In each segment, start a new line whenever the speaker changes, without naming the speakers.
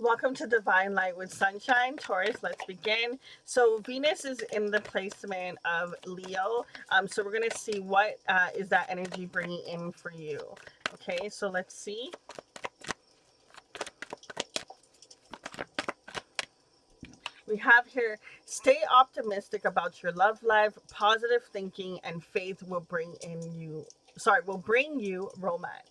Welcome to Divine Light with Sunshine, Taurus. Let's begin. So Venus is in the placement of Leo. So we're gonna see what is that energy bringing in for you. Okay, so let's see. We have here: stay optimistic about your love life. Positive thinking and faith will bring in you. Sorry, will bring you romance.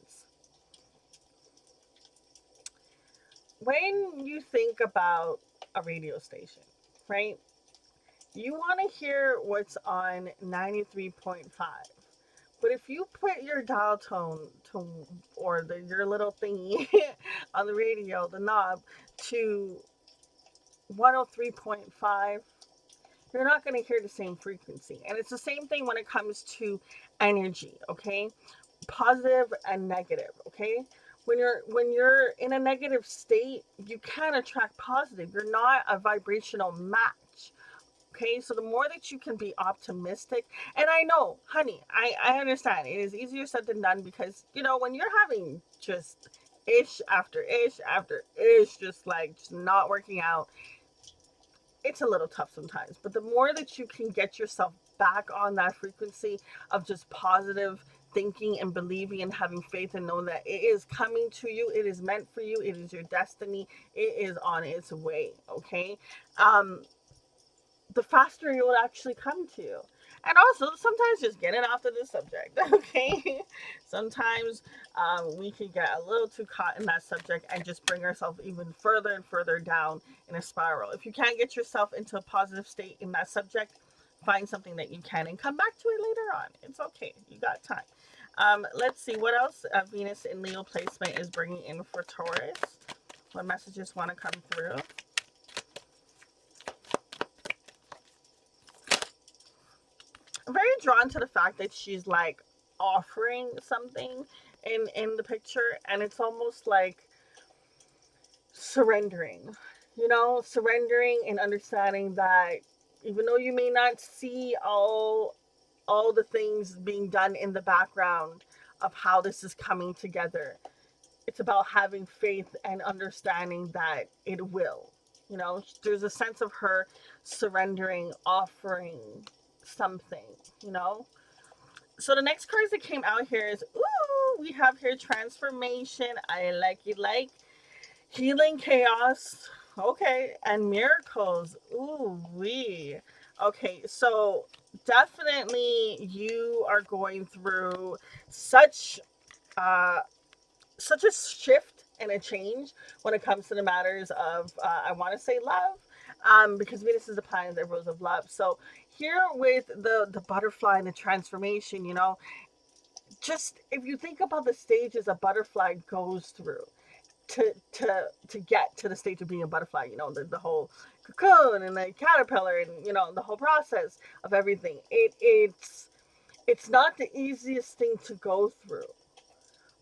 When you think about a radio station, right? You want to hear what's on 93.5. But if you put your dial tone to, or your little thingy on the radio, the knob, to 103.5, you're not going to hear the same frequency. And it's the same thing when it comes to energy, okay? Positive and negative, okay? When you're in a negative state, you can't attract positive. You're not a vibrational match. Okay, so the more that you can be optimistic, and I know, honey, I understand it is easier said than done because, when you're having just ish after ish after ish, just not working out, it's a little tough sometimes. But the more that you can get yourself back on that frequency of just positive thinking and believing and having faith and know that it is coming to you, it is meant for you, it is your destiny, it is on its way, okay? Um, the faster it will actually come to you. And also, sometimes just getting off of this subject, okay? Sometimes we can get a little too caught in that subject and just bring ourselves even further and further down in a spiral. If you can't get yourself into a positive state in that subject, find something that you can and come back to it later on. It's okay. You got time. Let's see what else Venus in Leo placement is bringing in for Taurus. What messages want to come through? I'm very drawn to the fact that she's like offering something in the picture, and it's almost like surrendering. Surrendering and understanding that even though you may not see all the things being done in the background of how this is coming together, it's about having faith and understanding that it will. There's a sense of her surrendering, offering something, you know. So the next cards that came out here is, ooh, we have here transformation. I like healing, chaos. Okay, and miracles. Ooh, we. Okay, so definitely you are going through such uh such a shift and a change when it comes to the matters of I want to say love, because Venus is the planet that rules of love. So here with the butterfly and the transformation, just if you think about the stages a butterfly goes through to get to the stage of being a butterfly, the whole cocoon and the caterpillar and the whole process of everything. It's not the easiest thing to go through,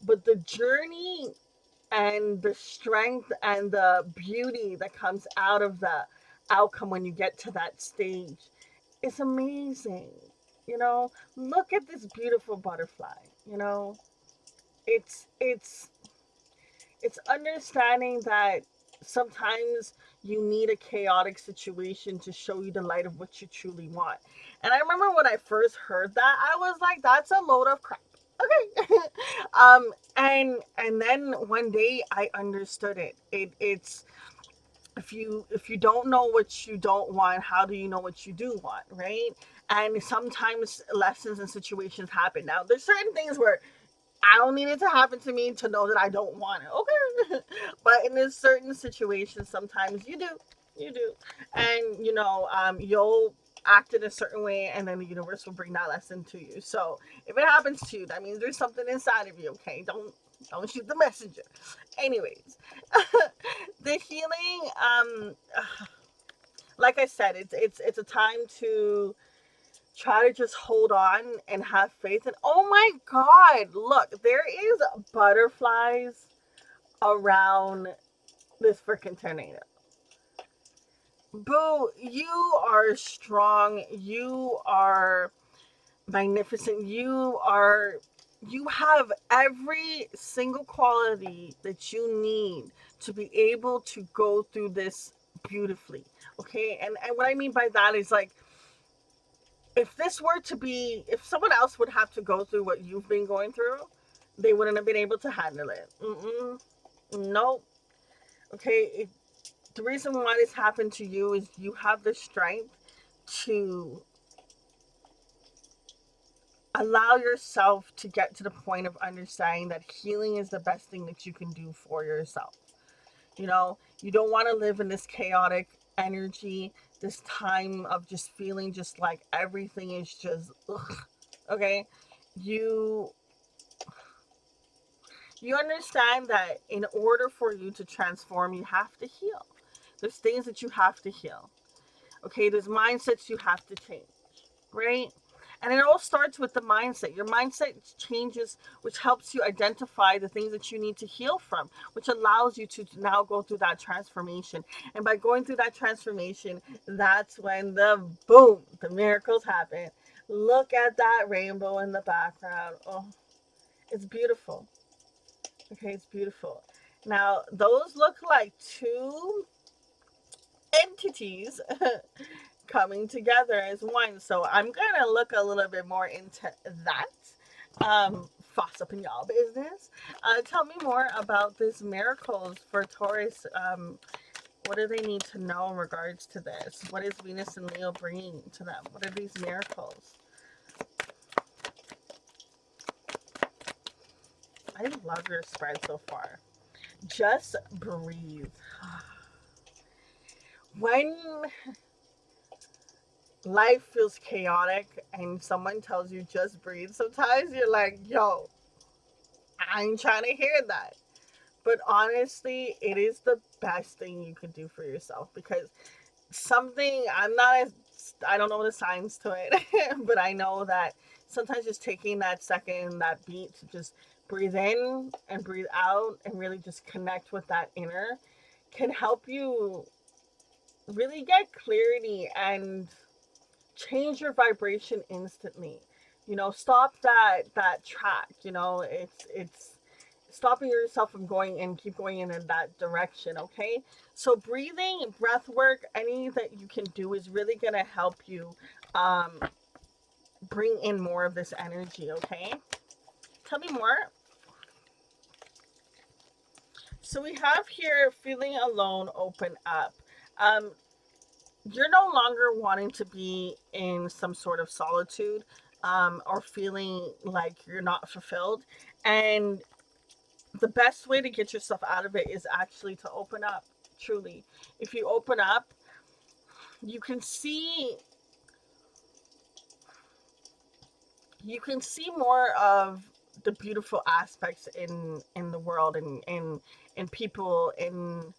but the journey and the strength and the beauty that comes out of the outcome when you get to that stage is amazing. Look at this beautiful butterfly. You know, it's it's it's understanding that sometimes you need a chaotic situation to show you the light of what you truly want. And I remember when I first heard that, I was like, that's a load of crap. Okay. And then one day I understood it. It's if you don't know what you don't want, how do you know what you do want, right? And sometimes lessons and situations happen. Now there's certain things where I don't need it to happen to me to know that I don't want it. Okay. But in a certain situation, sometimes you do. And, you'll act in a certain way and then the universe will bring that lesson to you. So if it happens to you, that means there's something inside of you, okay? Don't shoot the messenger. Anyways, the healing, like I said, it's a time to try to just hold on and have faith. And oh my god, look, there is butterflies around this freaking tornado. Boo, you are strong, you are magnificent, you have every single quality that you need to be able to go through this beautifully. Okay. And what I mean by that is like, if this were to be, if someone else would have to go through what you've been going through, they wouldn't have been able to handle it. Mm-mm. Nope. Okay. The reason why this happened to you is you have the strength to allow yourself to get to the point of understanding that healing is the best thing that you can do for yourself. You know, you don't want to live in this chaotic energy, this time of just feeling just like everything is just ugh. Okay. You you understand that in order for you to transform, you have to heal. There's things that you have to heal. Okay, there's mindsets you have to change, right? And it all starts with the mindset. Your mindset changes, which helps you identify the things that you need to heal from, which allows you to now go through that transformation. And by going through that transformation, that's when the boom, the miracles happen. Look at that rainbow in the background. Oh, it's beautiful. Okay, it's beautiful. Now, those look like two entities coming together as one. So I'm gonna look a little bit more into that. Fuss up in y'all business. Tell me more about these miracles for Taurus. What do they need to know in regards to this? What is Venus and Leo bringing to them? What are these miracles? I love your spread so far. Just breathe. When life feels chaotic and someone tells you just breathe, sometimes you're like, yo, I ain't trying to hear that. But honestly, it is the best thing you can do for yourself, because something, I don't know the science to it, but I know that sometimes just taking that second, that beat to just breathe in and breathe out and really just connect with that inner can help you really get clarity and change your vibration instantly. You know, stop that track. You know, it's stopping yourself from going and keep going in that direction. Okay, so breathing, breath work, any that you can do is really gonna help you um, bring in more of this energy. Okay, tell me more. So we have here feeling alone, open up. Um, you're no longer wanting to be in some sort of solitude, or feeling like you're not fulfilled. And the best way to get yourself out of it is actually to open up, truly. If you open up, you can see you can see more of the beautiful aspects in the world, and in people, in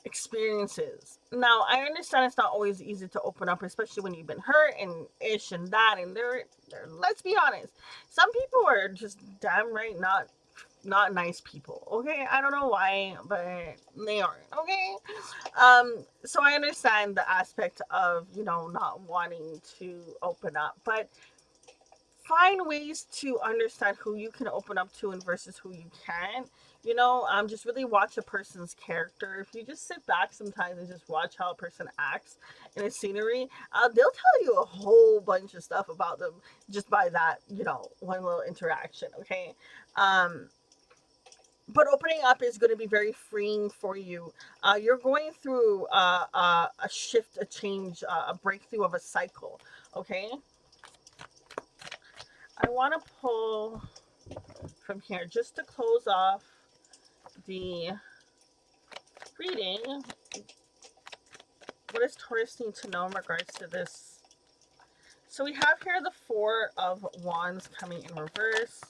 experiences. Now, I understand it's not always easy to open up, especially when you've been hurt and ish and that. And they're let's be honest, some people are just damn right not nice people. Okay, I don't know why, but they aren't. Okay, so I understand the aspect of not wanting to open up, but find ways to understand who you can open up to and versus who you can't. Just really watch a person's character. If you just sit back sometimes and just watch how a person acts in a scenery, they'll tell you a whole bunch of stuff about them just by that, one little interaction. Okay. Um, but opening up is going to be very freeing for you. You're going through a shift, a change, a breakthrough of a cycle. Okay. I want to pull from here just to close off the reading. What does Taurus need to know in regards to this? So we have here the Four of Wands coming in reverse.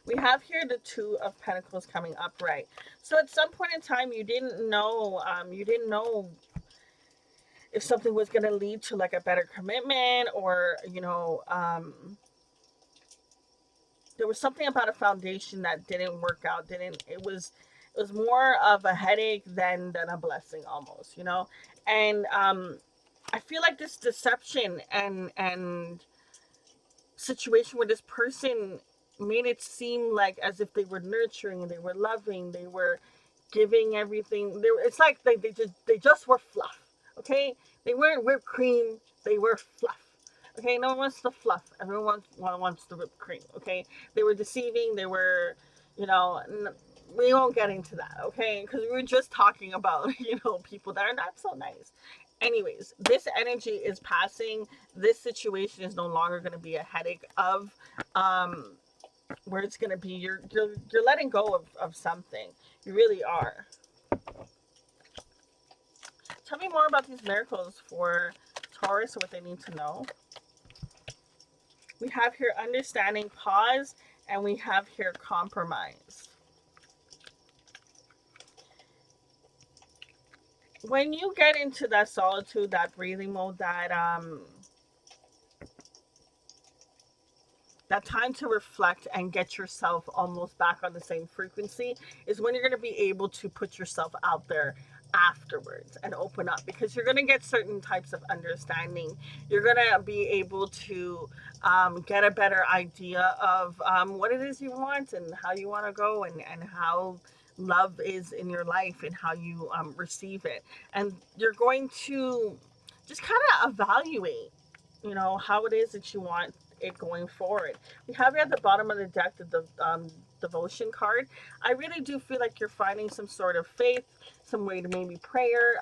We have here the Two of Pentacles coming upright. So at some point in time, you didn't know if something was going to lead to like a better commitment, or there was something about a foundation that didn't work out. Didn't it was more of a headache than a blessing, almost. And I feel like this deception and situation with this person made it seem like as if they were nurturing, they were loving, they were giving everything. It's like they just were fluff. Okay, they weren't whipped cream. They were fluff. Okay, no one wants the fluff. Everyone wants the whipped cream. Okay, they were deceiving. They were, you know. We won't get into that. Okay, because we were just talking about people that are not so nice. Anyways, this energy is passing. This situation is no longer going to be a headache of um where it's going to be you're letting go of something. You really are. Tell me more about these miracles for Taurus, what they need to know. We have here understanding, pause, and we have here compromise. When you get into that solitude, that breathing mode, that time to reflect and get yourself almost back on the same frequency is when you're going to be able to put yourself out there afterwards and open up, because you're going to get certain types of understanding. You're going to be able to get a better idea of what it is you want and how you want to go, and how love is in your life and how you receive it. And you're going to just kind of evaluate how it is that you want it going forward. We have here at the bottom of the deck the devotion card. I really do feel like you're finding some sort of faith, some way to maybe prayer.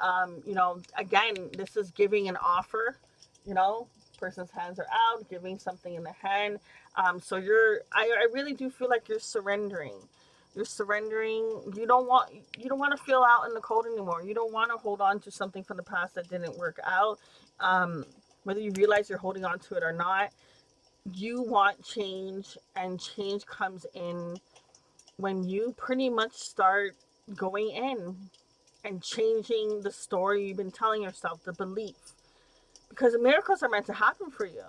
Again, this is giving an offer. Person's hands are out, giving something in the hand. So I really do feel like you're surrendering. You're surrendering. You don't want to feel out in the cold anymore. You don't want to hold on to something from the past that didn't work out. Whether you realize you're holding on to it or not, you want change, and change comes in when you pretty much start going in and changing the story you've been telling yourself, the belief. Because the miracles are meant to happen for you.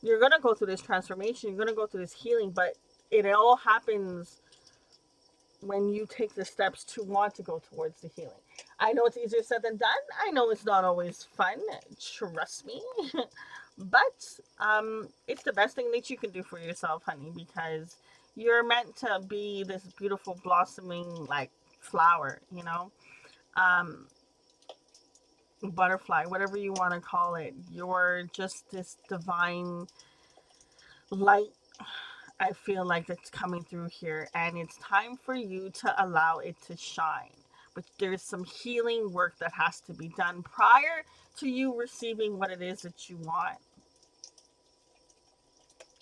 You're going to go through this transformation, you're going to go through this healing, but it all happens when you take the steps to want to go towards the healing. I know it's easier said than done. I know it's not always fun. Trust me. But it's the best thing that you can do for yourself, honey, because you're meant to be this beautiful blossoming like flower, butterfly, whatever you want to call it. You're just this divine light. I feel like it's coming through here, and it's time for you to allow it to shine. But there's some healing work that has to be done prior to you receiving what it is that you want.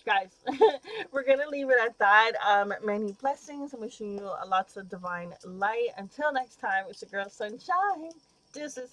Guys, we're gonna leave it at that. Many blessings. I'm wishing you lots of divine light. Until next time, it's your girl Sunshine. Deuces.